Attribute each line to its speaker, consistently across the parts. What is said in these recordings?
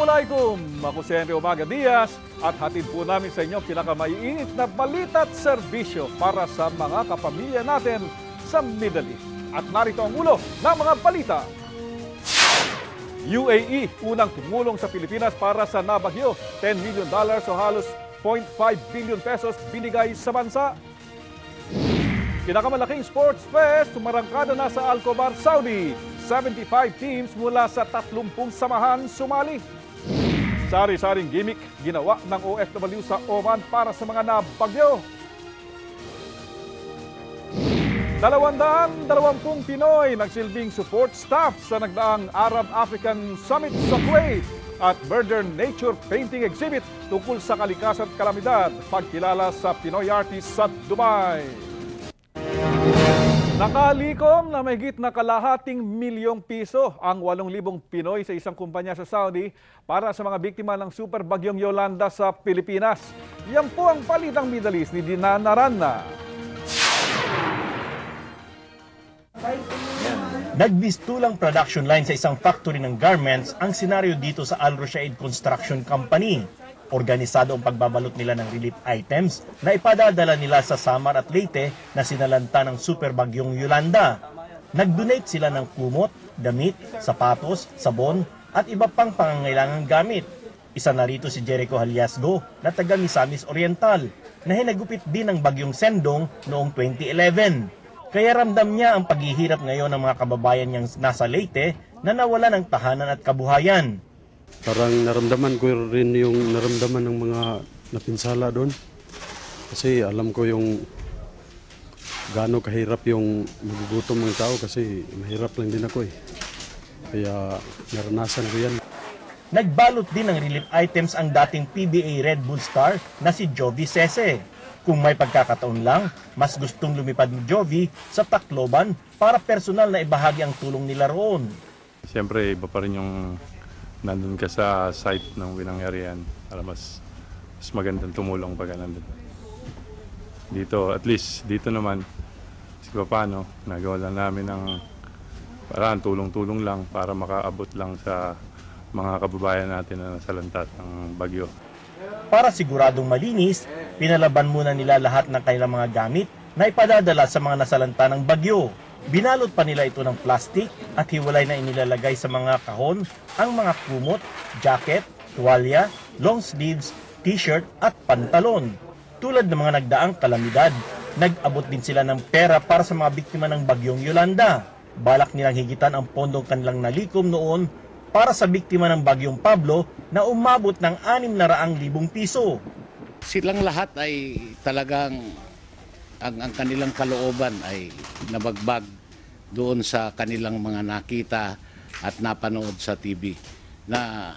Speaker 1: Assalamualaikum! Ako si Henry Umaga Diaz at hatid po namin sa inyo pinakamaiinit na balita at serbisyo para sa mga kapamilya natin sa Middle East. At narito ang ulo ng mga balita. UAE, unang tumulong sa Pilipinas para sa nabagyo. $10 million o halos 0.5 billion pesos binigay sa bansa. Pinakamalaking sports fest, tumarangkada na sa Alcobar, Saudi. 75 teams mula sa 30 samahan sumali. Sari-saring gimmick ginawa ng OFW sa Oman para sa mga nabagyo. 220 Pinoy nagsilbing support staff sa nagdaang Arab-African Summit sa Kuwait at Murder Nature Painting Exhibit tungkol sa kalikasan at kalamidad, pagkilala sa Pinoy artist sa Dubai. Nakalikom na mahigit na kalahating milyong piso ang 8,000 Pinoy sa isang kumpanya sa Saudi para sa mga biktima ng super bagyong Yolanda sa Pilipinas. Yan po ang balitang Middle East ni Dinana Ranna.
Speaker 2: Nagbistulang production line sa isang factory ng garments ang senaryo dito sa Al Rushaid Construction Company. Organisado ang pagbabalot nila ng relief items na ipadadala nila sa Samar at Leyte na sinalanta ng super bagyong Yolanda. Nag-donate sila ng kumot, damit, sapatos, sabon at iba pang pangangailangang gamit. Isa na rito si Jericho Haliasgo na taga Misamis Oriental na hinagupit din ng bagyong Sendong noong 2011. Kaya ramdam niya ang paghihirap ngayon ng mga kababayan niyang nasa Leyte na nawala ng tahanan at kabuhayan.
Speaker 3: Parang naramdaman ko rin yung naramdaman ng mga napinsala doon. Kasi alam ko yung gaano kahirap yung magugutom ng tao kasi mahirap lang din ako eh. Kaya naranasan ko yan.
Speaker 2: Nagbalot din ng relief items ang dating PBA Red Bull star na si Jovi Sese. Kung may pagkakataon lang, mas gustong lumipad ni Jovi sa Tacloban para personal na ibahagi ang tulong nila roon.
Speaker 4: Siyempre, iba pa rin yung nandun ka sa site ng winangyarihan para mas magandang tumulong pag nandun. Dito, at least dito naman, paano, nagawa lang namin ng paraan, tulong-tulong lang para makaabot lang sa mga kababayan natin na nasalanta ng bagyo.
Speaker 2: Para siguradong malinis, pinalaban muna nila lahat ng kanilang mga gamit na ipadadala sa mga nasalanta ng bagyo. Binalot pa nila ito ng plastic at hiwalay na inilalagay sa mga kahon ang mga kumot, jacket, tuwalya, long sleeves, t-shirt at pantalon. Tulad ng mga nagdaang kalamidad, nag-abot din sila ng pera para sa mga biktima ng bagyong Yolanda. Balak nilang higitan ang pondong kanilang nalikom noon para sa biktima ng bagyong Pablo na umabot ng 600,000 piso.
Speaker 5: Silang lahat ay talagang ang kanilang kalooban ay nabagbag doon sa kanilang mga nakita at napanood sa TV na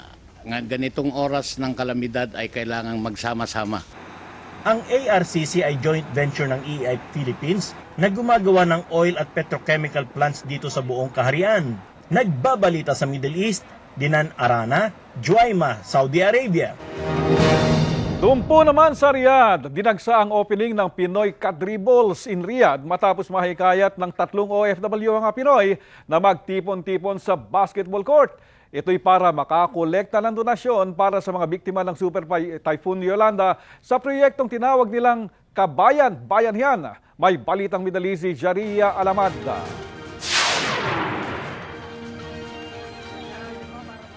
Speaker 5: ganitong oras ng kalamidad ay kailangang magsama-sama.
Speaker 2: Ang ARCC ay joint venture ng EI Philippines na gumagawa ng oil at petrochemical plants dito sa buong kaharian. Nagbabalita sa Middle East, Dinan Arana, Juaima, Saudi Arabia.
Speaker 1: Tumpo naman sa Riyadh, dinagsa ang opening ng Pinoy Quadriballs in Riyadh matapos mahikayat ng 3 OFW mga Pinoy na magtipon-tipon sa basketball court. Ito'y para makakolekta ng donasyon para sa mga biktima ng Super Typhoon Yolanda sa proyektong tinawag nilang Kabayan Bayanihan. May balitang Middle East si Jaria Alamad.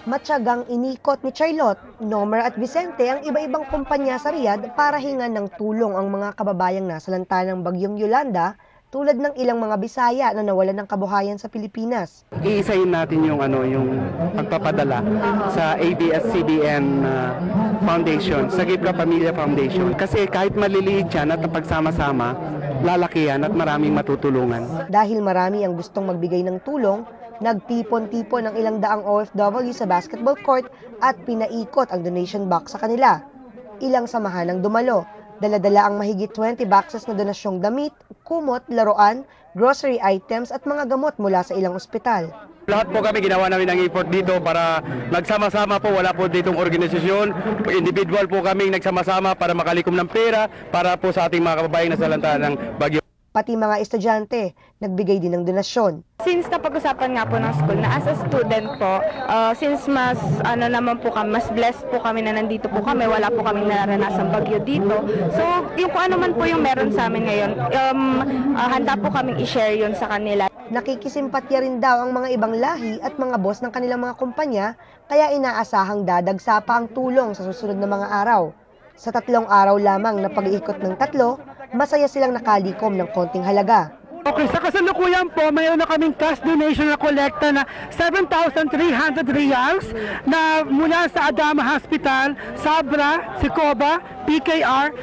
Speaker 6: Matyagang inikot ni Charlotte, Nomer at Vicente ang iba-ibang kumpanya sa Riyadh para hingan ng tulong ang mga kababayang nasalanta ng bagyong Yolanda tulad ng ilang mga Bisaya na nawalan ng kabuhayan sa Pilipinas.
Speaker 7: Iisahin natin yung pagpapadala sa ABS-CBN Foundation, sa Gibra Pamilya Foundation. Kasi kahit maliliit yan at pagsama-sama, lalaki yan at maraming matutulungan.
Speaker 6: Dahil marami ang gustong magbigay ng tulong, nagtipon-tipon ng ilang daang OFW sa basketball court at pinaikot ang donation box sa kanila. Ilang samahan ang dumalo. Dala-dala ang mahigit 20 boxes na donasyong damit, kumot, laruan, grocery items at mga gamot mula sa ilang ospital.
Speaker 7: Lahat po kami ginawa namin ng effort dito para nagsama-sama po, wala po ditong organisasyon, individual po kami nagsama-sama para makalikom ng pera para po sa ating mga kababayang nasalanta ng bagyo.
Speaker 6: Pati mga estudyante, nagbigay din ng donasyon.
Speaker 8: Since napag-usapan nga po ng school na as a student po, since mas naman po kami, mas blessed po kami na nandito po kami, wala po kami naranasang bagyo dito. So, yung kung ano man po yung meron sa amin ngayon, handa po kaming i-share yun sa kanila.
Speaker 6: Nakikisimpatya rin daw ang mga ibang lahi at mga boss ng kanilang mga kumpanya, kaya inaasahang dadagsa pa ang tulong sa susunod na mga araw. Sa 3 araw lamang na pag-iikot ng 3, masaya silang nakalikom ng konting halaga.
Speaker 7: Okay, sa kasalukuyan po, mayroon na kaming cash donation na kolekta na 7,300 reals na mula sa Adama Hospital, Sabra, Sicoba, PKR,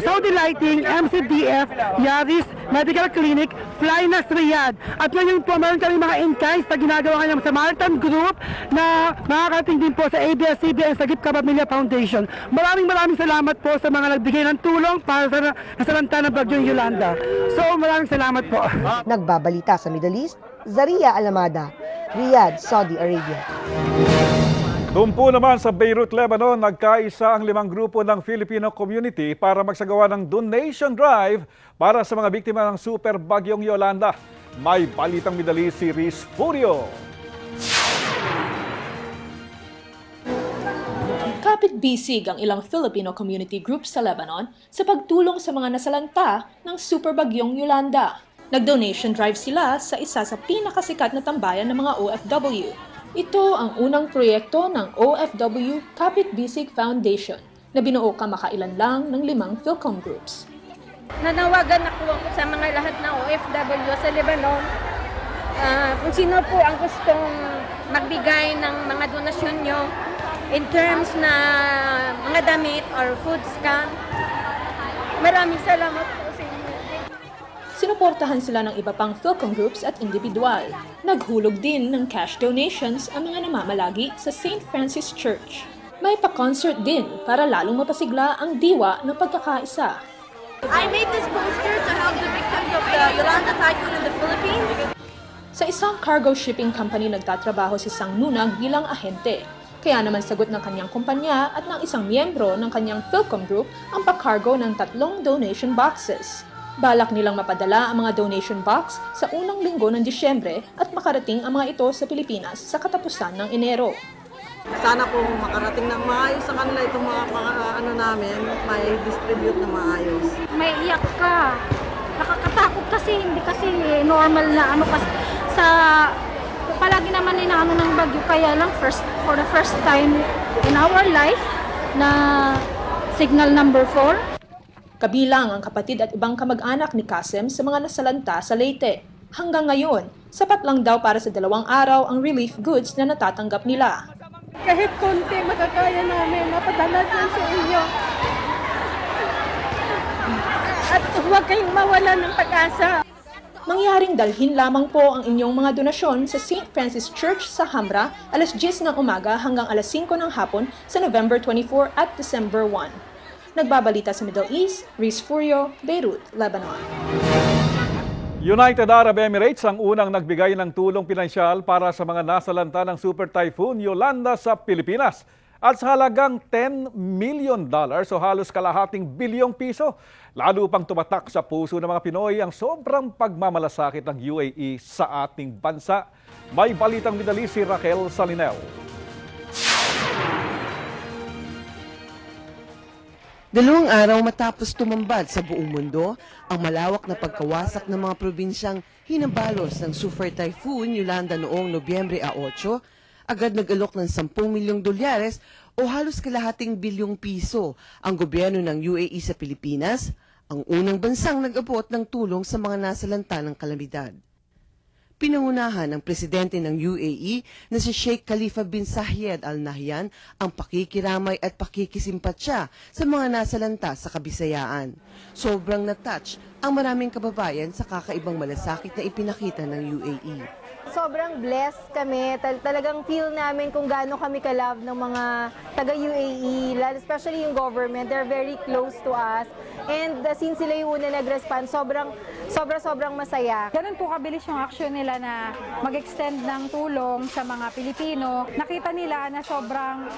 Speaker 7: Saudi Lighting, MCDF, Yaris, Medical Clinic, Flynas Riyadh. At ngayon po, mayroon kami mga in-kinds na ginagawa ng Samaritan Group na makakating din po sa ABS-CBN Sagip Kapamilya Foundation. Maraming salamat po sa mga nagbigay ng tulong para sa nasalanta ng Bagyong Yolanda. So, maraming salamat po.
Speaker 6: Nagbabalita sa Middle East, Zaria Alamada, Riyadh, Saudi Arabia.
Speaker 1: Doon po naman sa Beirut, Lebanon, nagkaisa ang 5 grupo ng Filipino community para magsagawa ng donation drive para sa mga biktima ng super bagyong Yolanda. May balitang Middle East si Riz Furio.
Speaker 9: Kapit-bisig ang ilang Filipino community groups sa Lebanon sa pagtulong sa mga nasalanta ng super bagyong Yolanda. Nag-donation drive sila sa isa sa pinakasikat na tambayan ng mga OFW. Ito ang unang proyekto ng OFW Kapit-bisig Foundation na binuo kamakailan lang ng 5 Philcom groups.
Speaker 10: Nanawagan ako sa mga lahat ng OFW sa Lebanon. Kung sino po ang gustong magbigay ng mga donasyon nyo in terms na mga damit or food scan, maraming salamat po sa inyo.
Speaker 9: Sinuportahan sila ng iba pang Philcom groups at individual. Naghulog din ng cash donations ang mga namamalagi sa St. Francis Church. May pa-concert din para lalong mapasigla ang diwa ng pagkakaisa.
Speaker 10: I made this poster to help the victims of the Yolanda typhoon in the Philippines.
Speaker 9: Sa isang cargo shipping company nagtatrabaho si Sang Nunag bilang ahente. Kaya naman sagot ng kanyang kumpanya at ng isang miyembro ng kanyang Philcom group ang pagkargo ng 3 donation boxes. Balak nilang mapadala ang mga donation box sa unang linggo ng Disyembre at makarating ang mga ito sa Pilipinas sa katapusan ng Enero.
Speaker 11: Sana po makarating ng maayos sa kanila itong mga namin, may distribute na maayos.
Speaker 10: May iyak ka. Nakakatakot kasi, hindi kasi normal na kasi sa palagi naman inaano ng bagyo, kaya lang for the first time in our life na signal number 4.
Speaker 9: Kabilang ang kapatid at ibang kamag-anak ni Kasem sa mga nasalanta sa Leyte. Hanggang ngayon, sapat lang daw para sa 2 araw ang relief goods na natatanggap nila.
Speaker 10: Kahit konti makakaya namin, mapadala din sa inyo. At huwag kayong mawala ng pag-asa.
Speaker 9: Mangyaring dalhin lamang po ang inyong mga donasyon sa St. Francis Church sa Hamra, alas 10 ng umaga hanggang alas 5 ng hapon sa November 24 at December 1. Nagbabalita sa Middle East, Riz Furio, Beirut, Lebanon.
Speaker 1: United Arab Emirates ang unang nagbigay ng tulong pinansyal para sa mga nasalanta ng Super Typhoon Yolanda sa Pilipinas at sa halagang $10 million o halos kalahating bilyong piso. Lalo pang tumatak sa puso ng mga Pinoy ang sobrang pagmamalasakit ng UAE sa ating bansa. May balitang Middle East si Raquel Salinel.
Speaker 12: 2 araw matapos tumambad sa buong mundo ang malawak na pagkawasak ng mga probinsyang hinabalos ng Super Typhoon Yolanda noong Nobyembre 8, agad nag-alok ng $10 milyong o halos kalahating bilyong piso ang gobyerno ng UAE sa Pilipinas, ang unang bansang nag-abot ng tulong sa mga nasalanta ng kalamidad. Pinangunahan ng presidente ng UAE na si Sheikh Khalifa bin Zayed Al Nahyan ang pakikiramay at pakikisimpatya sa mga nasalanta sa Kabisayaan. Sobrang na-touch ang maraming kababayan sa kakaibang malasakit na ipinakita ng UAE.
Speaker 13: Sobrang blessed kami. Talagang feel namin kung gaano kami ka-love ng mga taga-UAE, especially yung government. They're very close to us. And since sila yung una nag-respond, sobrang masaya.
Speaker 14: Ganun po kabilis yung action nila na mag-extend ng tulong sa mga Pilipino. Nakita nila na sobrang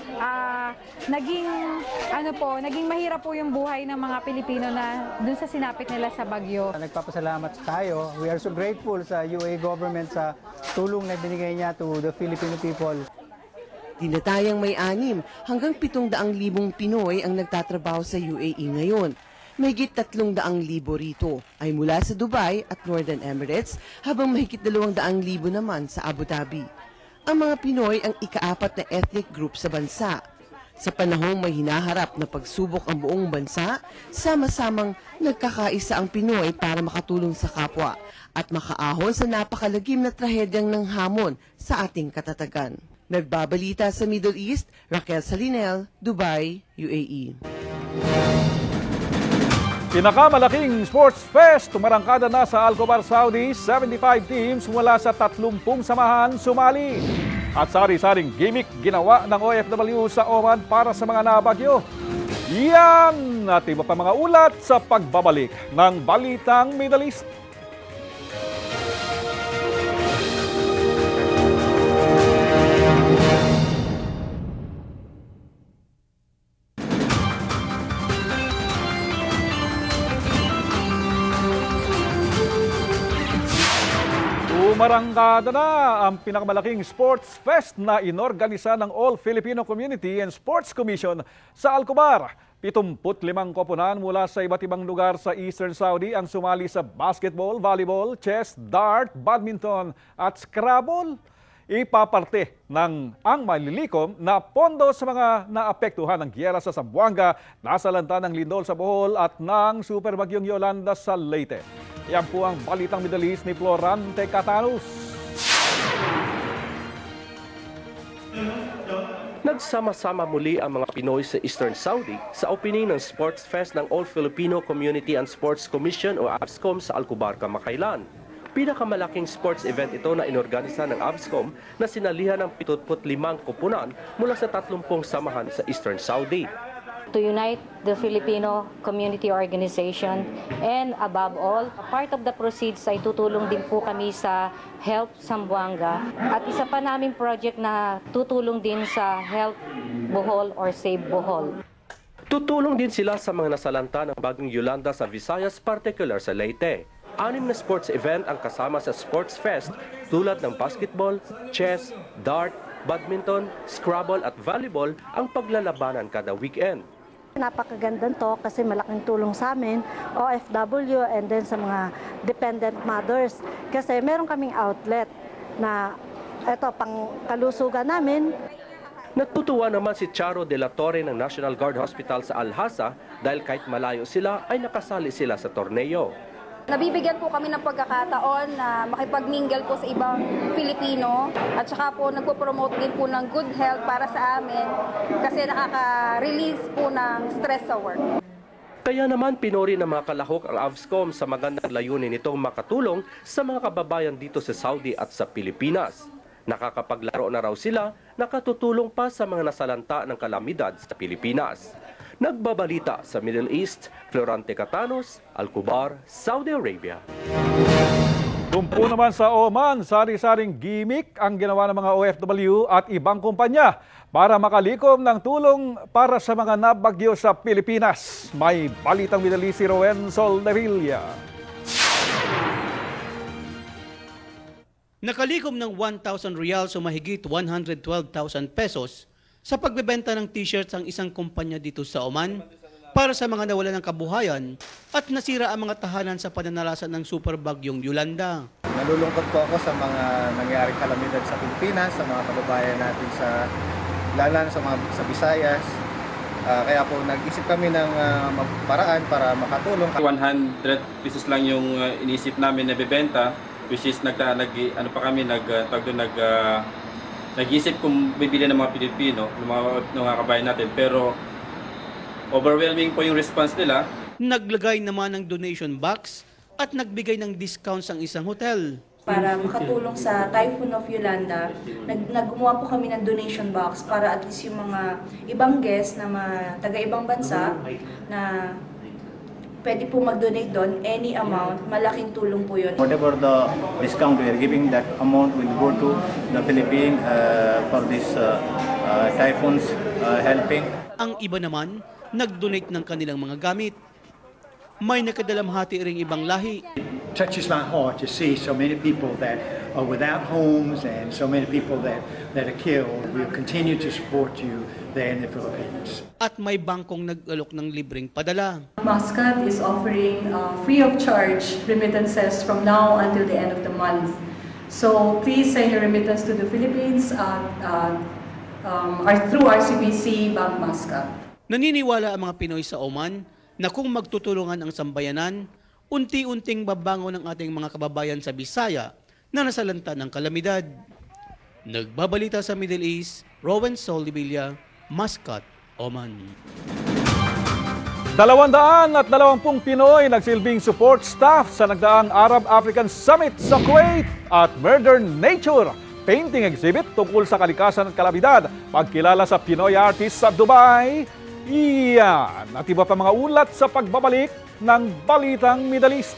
Speaker 14: naging mahirap po yung buhay ng mga Pilipino na dun sa sinapit nila sa bagyo.
Speaker 15: Nagpapasalamat tayo. We are so grateful sa UAE government sa tulong na binigay niya to the Filipino people.
Speaker 12: Tinatayang may 6 hanggang 700,000 Pinoy ang nagtatrabaho sa UAE ngayon. Mahigit 300,000 rito ay mula sa Dubai at Northern Emirates, habang mahigit 200,000 naman sa Abu Dhabi. Ang mga Pinoy ang ika-4 na ethnic group sa bansa. Sa panahong may hinaharap na pagsubok ang buong bansa, sama-samang nagkakaisa ang Pinoy para makatulong sa kapwa at makaahon sa napakalagim na trahedyang ng hamon sa ating katatagan. Nagbabalita sa Middle East, Raquel Salinel, Dubai, UAE.
Speaker 1: Pinakamalaking sports fest tumarangkada na sa Alcobar, Saudi. 75 teams mula sa 30 samahan sumali. At sari-saring gimmick ginawa ng OFW sa Oman para sa mga nabagyo. Yan at iba pa mga ulat sa pagbabalik ng Balitang Middle East. Tumarangkada na ang pinakamalaking sports fest na inorganisa ng All Filipino Community and Sports Commission sa Alcobar. 75 koponan mula sa iba't ibang lugar sa Eastern Saudi ang sumali sa basketball, volleyball, chess, dart, badminton at Scrabble. Ipaparte ng ang malilikom na pondo sa mga naapektuhan ng giyera sa Zamboanga, nasalanta ng lindol sa Bohol at ng superbagyong Yolanda sa Leyte. Yan po ang Balitang Middle East ni Florante Catanos.
Speaker 16: Nagsama-sama muli ang mga Pinoy sa Eastern Saudi sa opening ng Sports Fest ng All Filipino Community and Sports Commission o AFSCOM sa Alcobar, Kamakailan. Pinakamalaking sports event ito na inorganisa ng AFSCOM na sinalihan ng 75 koponan mula sa 30 samahan sa Eastern Saudi.
Speaker 17: To unite the Filipino community organization, and above all, part of the proceeds ay tutulong din po kami sa Help Zamboanga at isa pa naming project na tutulong din sa Help Bohol or Save Bohol.
Speaker 16: Tutulong din sila sa mga nasalanta ng bagyong Yolanda sa Visayas, particular sa Leyte. 6 na sports event ang kasama sa Sports Fest tulad ng basketball, chess, dart, badminton, Scrabble at volleyball ang paglalabanan kada weekend.
Speaker 18: Napakaganda to kasi malaking tulong sa amin, OFW and then sa mga dependent mothers. Kasi meron kaming outlet na ito pang kalusugan namin.
Speaker 16: Natutuwa naman si Charo de la Torre ng National Guard Hospital sa Alhasa dahil kahit malayo sila ay nakasali sila sa torneo.
Speaker 19: Nabibigyan po kami ng pagkakataon na makipag-mingle po sa ibang Pilipino at saka po nagpo-promote din po ng good health para sa amin kasi nakaka-release po ng stress sa work.
Speaker 16: Kaya naman pinuri ng mga kalahok ang AFSCOM sa magandang layunin nitong makatulong sa mga kababayan dito sa Saudi at sa Pilipinas. Nakakapaglaro na raw sila, nakatutulong pa sa mga nasalanta ng kalamidad sa Pilipinas. Nagbabalita sa Middle East, Florante Catanos, Alcobar, Saudi Arabia.
Speaker 1: Tumpo naman sa Oman, sari-saring gimmick ang ginawa ng mga OFW at ibang kumpanya para makalikom ng tulong para sa mga nabagyo sa Pilipinas. May Balitang Middle East si Rowen Solderilla.
Speaker 20: Nakalikom ng 1,000 riyals o mahigit 112,000 pesos sa pagbebenta ng t-shirts ang isang kumpanya dito sa Oman para sa mga nawalan ng kabuhayan at nasira ang mga tahanan sa pananalasan ng superbagyong Yolanda.
Speaker 21: Nalulungkot po ako sa mga nangyaring kalamidad sa Pilipinas, sa mga kababayan natin lalo na sa Visayas. Kaya po nag-isip kami ng paraan para makatulong.
Speaker 22: 100 pesos lang yung inisip namin na bebenta, which is nag-iisip kung bibili ng mga Pilipino, ng mga kabayan natin, pero overwhelming po yung response nila.
Speaker 20: Naglagay naman ng donation box at nagbigay ng discounts ang isang hotel.
Speaker 3: para makatulong sa Typhoon of Yolanda. Naggumawa po kami ng donation box para at least yung mga ibang guests na taga-ibang bansa na pwede po mag-donate doon, any amount, malaking tulong po yun.
Speaker 4: Whatever the discount we are giving, that amount will go to the Philippines for this typhoons helping.
Speaker 20: Ang iba naman, nag-donate ng kanilang mga gamit. May nakadalamhati ring ibang lahi.
Speaker 23: Touches my heart to see so many people that are without homes and so many people that are killed. We'll continue to support you there in the Philippines.
Speaker 20: At may bangkong nag-alok ng libreng padala.
Speaker 24: Muscat is offering free of charge remittances from now until the end of the month. So please send your remittance to the Philippines or through RCBC Bank Muscat.
Speaker 20: Naniniwala ang mga Pinoy sa Oman na kung magtutulungan ang sambayanan, unti-unting babangon ng ating mga kababayan sa Bisaya na nasalanta ng kalamidad. Nagbabalita sa Middle East, Rowan Soldevilla, Muscat, Oman.
Speaker 1: 220 Pinoy nagsilbing support staff sa nagdaang Arab-African Summit sa Kuwait at Murder Nature painting exhibit tungkol sa kalikasan at kalamidad, pagkilala sa Pinoy artist sa Dubai. Iyan at iba pa mga ulat sa pagbabalik ng Balitang Middle East.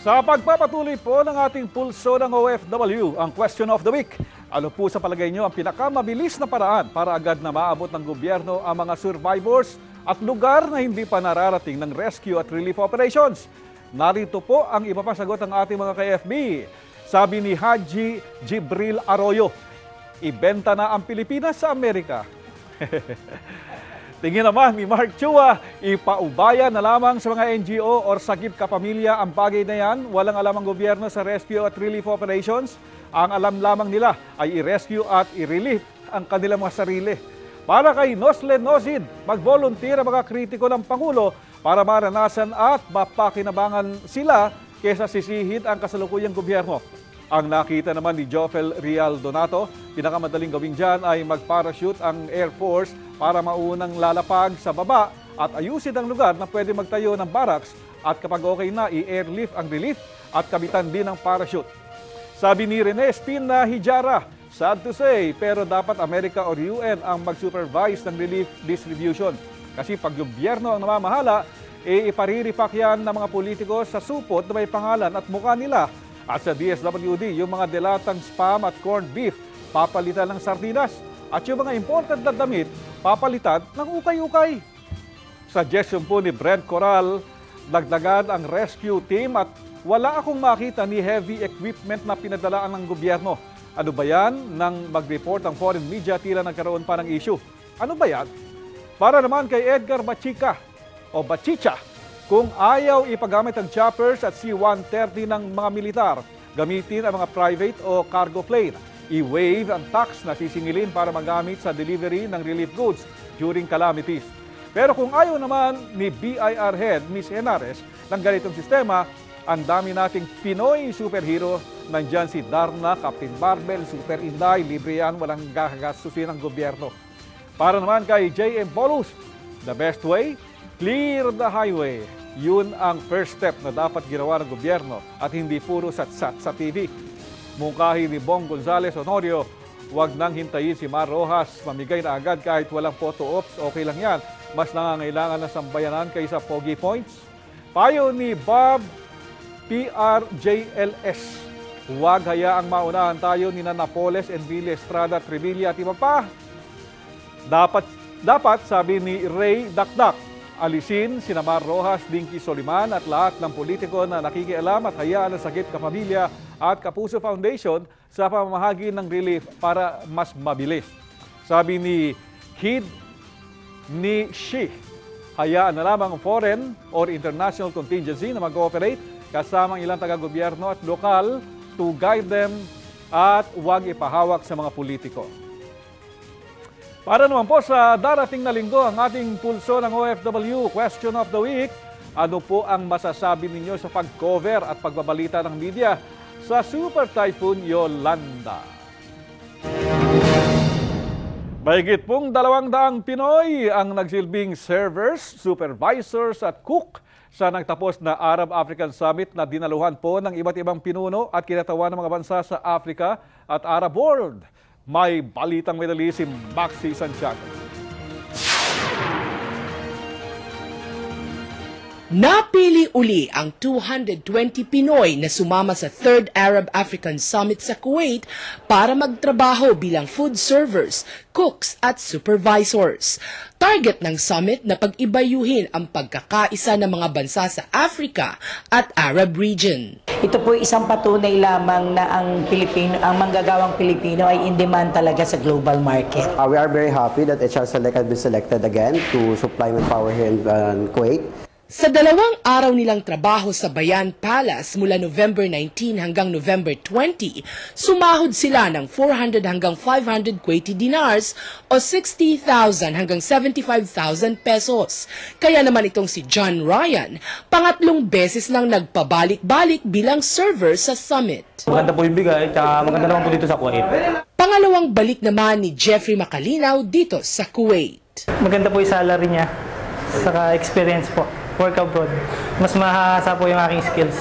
Speaker 1: Sa pagpapatuloy po ng ating pulso ng OFW, ang question of the week. Ano po sa palagay nyo ang pinakamabilis na paraan para agad na maabot ng gobyerno ang mga survivors at lugar na hindi pa nararating ng rescue at relief operations? Narito po ang iba pa sagot ng ating mga ka-FB. Sabi ni Haji Jibril Arroyo, ibenta na ang Pilipinas sa Amerika. Tingin naman ni Mark Chua, ipaubaya na lamang sa mga NGO or sagip kapamilya ang bagay na yan. Walang alam ang gobyerno sa rescue at relief operations. Ang alam lamang nila ay i-rescue at i-relief ang kanilang mga sarili. Para kay Noslen Nosid, mag-volunteer ang mga kritiko ng Pangulo para maranasan at mapakinabangan sila kesa sisihid ang kasalukuyang gobyerno. Ang nakita naman ni Jofel Real Donato, pinakamadaling gawin dyan ay mag-parachute ang Air Force para maunang lalapag sa baba at ayusin ang lugar na pwede magtayo ng barracks at kapag okay na, i-airlift ang relief at kabitan din ng parachute. Sabi ni Rene Espina Hijara, sad to say, pero dapat Amerika o UN ang mag-supervise ng relief distribution. Kasi pag gobyerno ang namamahala, ipariripak yan ng mga politiko sa supot na may pangalan at mukha nila. At sa DSWD, yung mga delatang spam at corned beef, papalitan ng sardinas. At yung mga important na damit, papalitan ng ukay-ukay. Suggestion po ni Brent Coral, dagdagan ang rescue team at wala akong makita ni heavy equipment na pinadalaan ng gobyerno. Ano ba yan? Nang mag-report ang foreign media, tila nagkaroon pa ng issue. Ano ba yan? Para naman kay Edgar Bachica o Bachicha, kung ayaw ipagamit ang choppers at C-130 ng mga militar, gamitin ang mga private o cargo plane. I-waive ang tax na sisingilin para magamit sa delivery ng relief goods during calamities. Pero kung ayaw naman ni BIR Head, Ms. Henares, ng ganitong sistema, ang dami nating Pinoy superhero. Nandyan si Darna, Captain Barbel, Super Inday, libre yan, walang gagastusin ng gobyerno. Para naman kay J.M. Bolus, the best way, clear the highway. Yun ang first step na dapat ginawa ng gobyerno at hindi puro satsat sa TV. Mungkahi ni Bong Gonzales Honorio, huwag nang hintayin si Mar Rojas, mamigay na agad kahit walang photo ops, okay lang yan. Mas nangangailangan ng sambayanan kaysa pogi points. Payo ni Bob PRJLS, huwag hayaang maunahan tayo ni Napoles, Enrile, Estrada, Trevilla at iba pa. Dapat, sabi ni Ray Dakdak, alisin si Mar Rojas, Dinky Soliman at lahat ng politiko na nakikialam at hayaan ang Sakit Kapamilya at Kapuso Foundation sa pamamahagi ng relief para mas mabilis. Sabi ni Kid Nishi, hayaan na lamang ang foreign or international contingency na mag-ooperate kasamang ilang taga-gobyerno at lokal to guide them at huwag ipahawak sa mga politiko. Para naman po sa darating na linggo, ang ating pulso ng OFW Question of the Week, Ano po ang masasabi ninyo sa pag-cover at pagbabalita ng media sa Super Typhoon Yolanda? Mahigit pong 200 Pinoy ang nagsilbing servers, supervisors at cook sa nagtapos na Arab-African Summit na dinaluhan po ng iba't ibang pinuno at kinatawan ng mga bansa sa Africa at Arab world. May balitang medali si Maxi Santiago.
Speaker 2: Napili uli ang 220 Pinoy na sumama sa 3rd Arab-African Summit sa Kuwait para magtrabaho bilang food servers, cooks at supervisors. Target ng summit na pag-ibayuhin ang pagkakaisa ng mga bansa sa Africa at Arab region.
Speaker 5: Ito po isang patunay lamang na ang manggagawang Pilipino ay in demand talaga sa global market.
Speaker 7: We are very happy that HR Select has been selected again to supply manpower here in Kuwait.
Speaker 2: Sa 2 araw nilang trabaho sa Bayan Palace mula November 19 hanggang November 20, sumahod sila ng 400 hanggang 500 Kuwaiti dinars o 60,000 hanggang 75,000 pesos. Kaya naman itong si John Ryan, pangatlong beses nang nagpabalik-balik bilang server sa summit.
Speaker 8: Maganda po yung bigay, tsaka maganda naman po dito sa Kuwait.
Speaker 2: Pangalawang balik naman ni Jeffrey Macalinaw dito sa Kuwait.
Speaker 25: Maganda po yung salary niya, saka experience po. Work abroad. Mas mahasa po yung aking skills.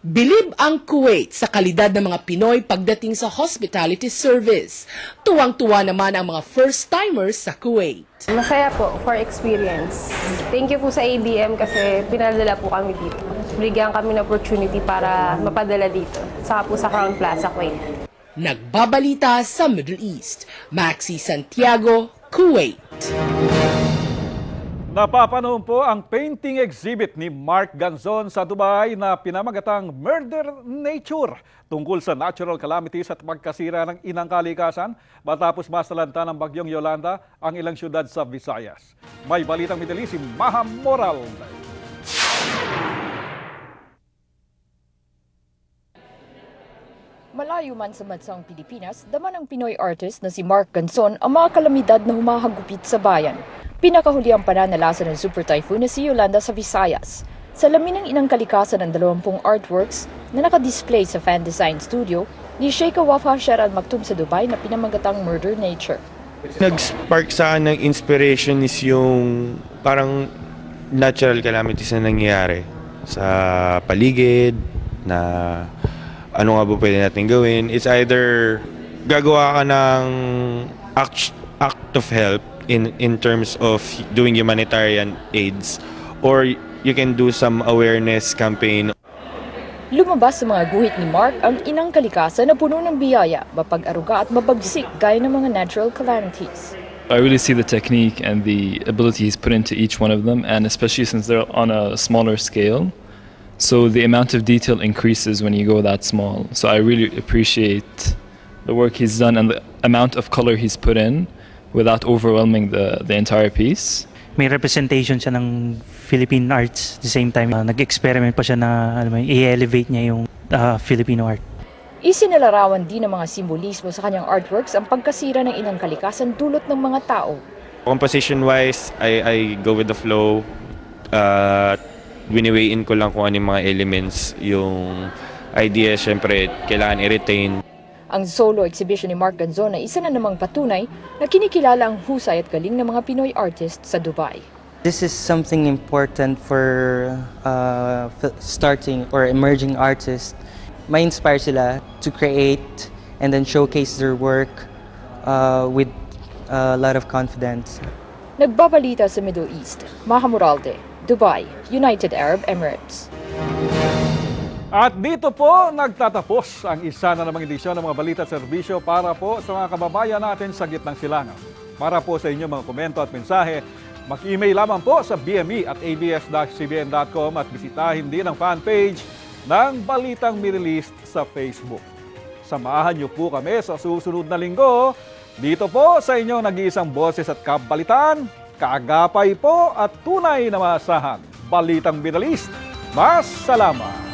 Speaker 2: Bilib ang Kuwait sa kalidad ng mga Pinoy pagdating sa hospitality service. Tuwang-tuwa naman ang mga first-timers sa Kuwait.
Speaker 26: Masaya po for experience. Thank you po sa ABM kasi pinadala po kami dito. Bigyan kami ng opportunity para mapadala dito. Saka po sa Crown Plaza, Kuwait.
Speaker 2: Nagbabalita sa Middle East. Maxi Santiago, Kuwait.
Speaker 1: Napapanahon po ang painting exhibit ni Mark Ganzon sa Dubai na pinamagatang Murder Nature tungkol sa natural calamities at pagkasira ng inang kalikasan matapos masalanta ng bagyong Yolanda ang ilang syudad sa Visayas. May balitang medali si Maha Moral.
Speaker 27: Malayo man sa bansang Pilipinas, dama ng Pinoy artist na si Mark Ganzon ang mga kalamidad na humahagupit sa bayan. Pinakahuli ang pananalasa ng Super Typhoon na si Yolanda sa Visayas. Sa lamin ng inang kalikasan ng 20 artworks na nakadisplay sa Fan Design Studio ni Sheikh Wafa Sher Al Maktoum sa Dubai na pinamagatang Murder Nature.
Speaker 28: Nag-spark sa akin ng inspiration is yung parang natural calamities na nangyayari sa paligid na ano nga ba pwede natin gawin. It's either gagawa ka ng act of help in terms of doing humanitarian aids, or you can do some awareness campaign.
Speaker 27: Lumabas sa mga guhit ni Mark ang inang kalikasan na puno ng biyaya, mapag-aruga at mabagsik gaya ng mga natural calamities.
Speaker 29: I really see the technique and the ability he's put into each one of them, and especially since they're on a smaller scale. So the amount of detail increases when you go that small. So I really appreciate the work he's done and the amount of color he's put in without overwhelming the entire piece.
Speaker 25: May representation siya ng Philippine arts. At the same time, nag-experiment pa siya na i-elevate niya yung Filipino art.
Speaker 27: Isinalarawan din ng mga simbolismo sa kanyang artworks ang pagkasira ng inang kalikasan dulot ng mga tao.
Speaker 28: Composition-wise, I go with the flow. Wini-weigh-in ko lang kung ano yung mga elements. Yung idea, syempre, kailangan i-retain.
Speaker 27: Ang solo exhibition ni Mark Ganzon ay isa na namang patunay na kinikilala ang husay at galing ng mga Pinoy artists sa Dubai.
Speaker 30: This is something important for starting or emerging artists. May inspire sila to create and then showcase their work with a lot of confidence.
Speaker 27: Nagbabalita sa Middle East, Maha Moralde, Dubai, United Arab Emirates.
Speaker 1: At dito po nagtatapos ang isa na namang edisyon ng mga balita at serbisyo para po sa mga kababayan natin sa gitnang silangan. Para po sa inyong mga komento at mensahe, mag-email lamang po sa bme@abs-cbn.com at bisitahin din ang fanpage ng Balitang Middle East sa Facebook. Samahan niyo po kami sa susunod na linggo dito po sa inyong nag-iisang boses at kabalitan, kaagapay po at tunay na maasahan. Balitang Middle East, mas salamat!